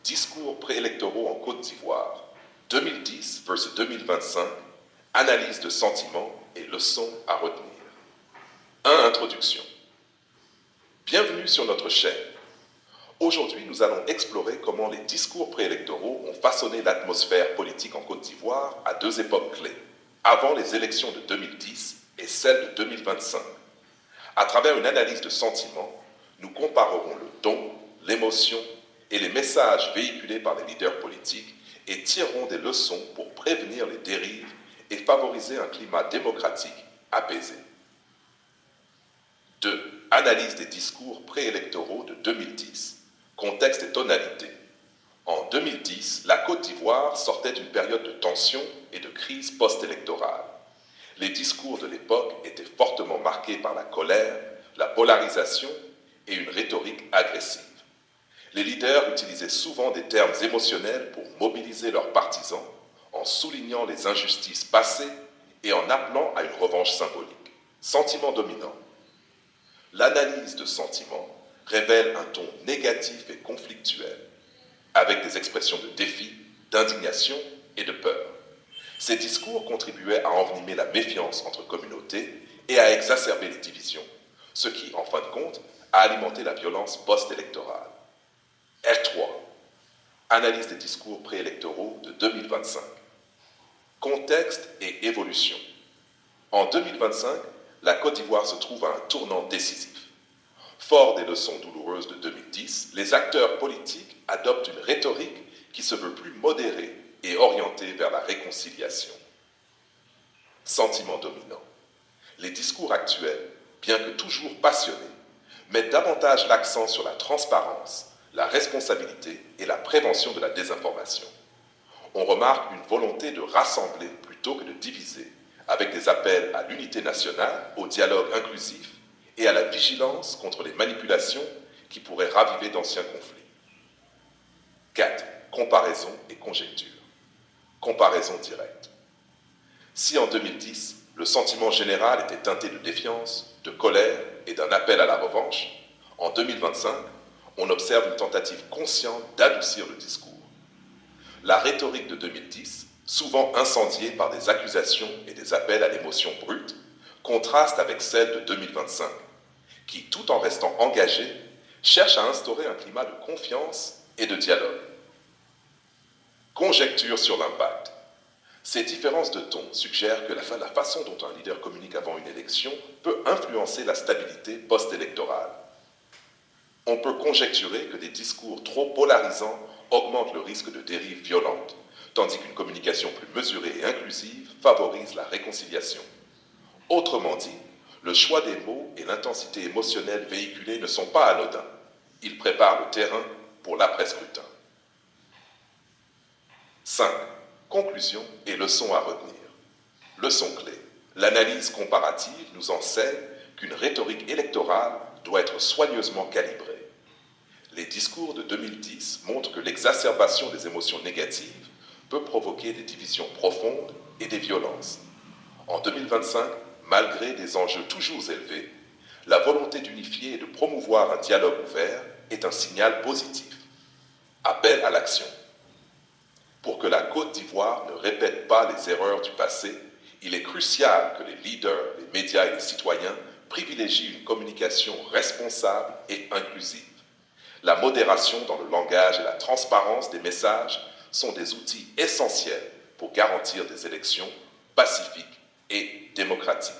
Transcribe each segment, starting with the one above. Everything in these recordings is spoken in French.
Discours préélectoraux en Côte d'Ivoire, 2010 versus 2025, analyse de sentiments et leçons à retenir. 1. Introduction. Bienvenue sur notre chaîne. Aujourd'hui, nous allons explorer comment les discours préélectoraux ont façonné l'atmosphère politique en Côte d'Ivoire à deux époques clés, avant les élections de 2010 et celles de 2025. À travers une analyse de sentiments, nous comparerons le ton, l'émotion et les messages véhiculés par les leaders politiques et tirerons des leçons pour prévenir les dérives et favoriser un climat démocratique apaisé. 2. Analyse des discours préélectoraux de 2010. Contexte et tonalité. En 2010, la Côte d'Ivoire sortait d'une période de tension et de crise post-électorale. Les discours de l'époque étaient fortement marqués par la colère, la polarisation et une rhétorique agressive. Les leaders utilisaient souvent des termes émotionnels pour mobiliser leurs partisans, en soulignant les injustices passées et en appelant à une revanche symbolique. Sentiment dominant. L'analyse de sentiments révèle un ton négatif et conflictuel, avec des expressions de défi, d'indignation et de peur. Ces discours contribuaient à envenimer la méfiance entre communautés et à exacerber les divisions, ce qui, en fin de compte, a alimenté la violence post-électorale. R3. Analyse des discours préélectoraux de 2025. Contexte et évolution. En 2025, la Côte d'Ivoire se trouve à un tournant décisif. Fort des leçons douloureuses de 2010, les acteurs politiques adoptent une rhétorique qui se veut plus modérée et orientée vers la réconciliation. Sentiment dominant. Les discours actuels, bien que toujours passionnés, mettent davantage l'accent sur la transparence, la responsabilité et la prévention de la désinformation. On remarque une volonté de rassembler plutôt que de diviser, avec des appels à l'unité nationale, au dialogue inclusif et à la vigilance contre les manipulations qui pourraient raviver d'anciens conflits. 4. Comparaison et conjecture. Comparaison directe. Si en 2010, le sentiment général était teinté de défiance, de colère et d'un appel à la revanche, en 2025, on observe une tentative consciente d'adoucir le discours. La rhétorique de 2010, souvent incendiée par des accusations et des appels à l'émotion brute, contraste avec celle de 2025, qui, tout en restant engagée, cherche à instaurer un climat de confiance et de dialogue. Conjecture sur l'impact. Ces différences de ton suggèrent que la façon dont un leader communique avant une élection peut influencer la stabilité post-électorale. On peut conjecturer que des discours trop polarisants augmentent le risque de dérives violentes, tandis qu'une communication plus mesurée et inclusive favorise la réconciliation. Autrement dit, le choix des mots et l'intensité émotionnelle véhiculée ne sont pas anodins. Ils préparent le terrain pour l'après-scrutin. 5. Conclusion et leçons à retenir. Leçon clé. L'analyse comparative nous enseigne qu'une rhétorique électorale doit être soigneusement calibrée. Les discours de 2010 montrent que l'exacerbation des émotions négatives peut provoquer des divisions profondes et des violences. En 2025, malgré des enjeux toujours élevés, la volonté d'unifier et de promouvoir un dialogue ouvert est un signal positif. Appel à l'action. Pour que la Côte d'Ivoire ne répète pas les erreurs du passé, il est crucial que les leaders, les médias et les citoyens privilégient une communication responsable et inclusive. La modération dans le langage et la transparence des messages sont des outils essentiels pour garantir des élections pacifiques et démocratiques.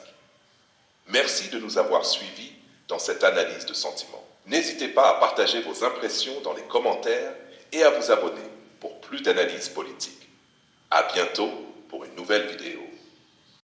Merci de nous avoir suivis dans cette analyse de sentiments. N'hésitez pas à partager vos impressions dans les commentaires et à vous abonner pour plus d'analyses politiques. À bientôt pour une nouvelle vidéo.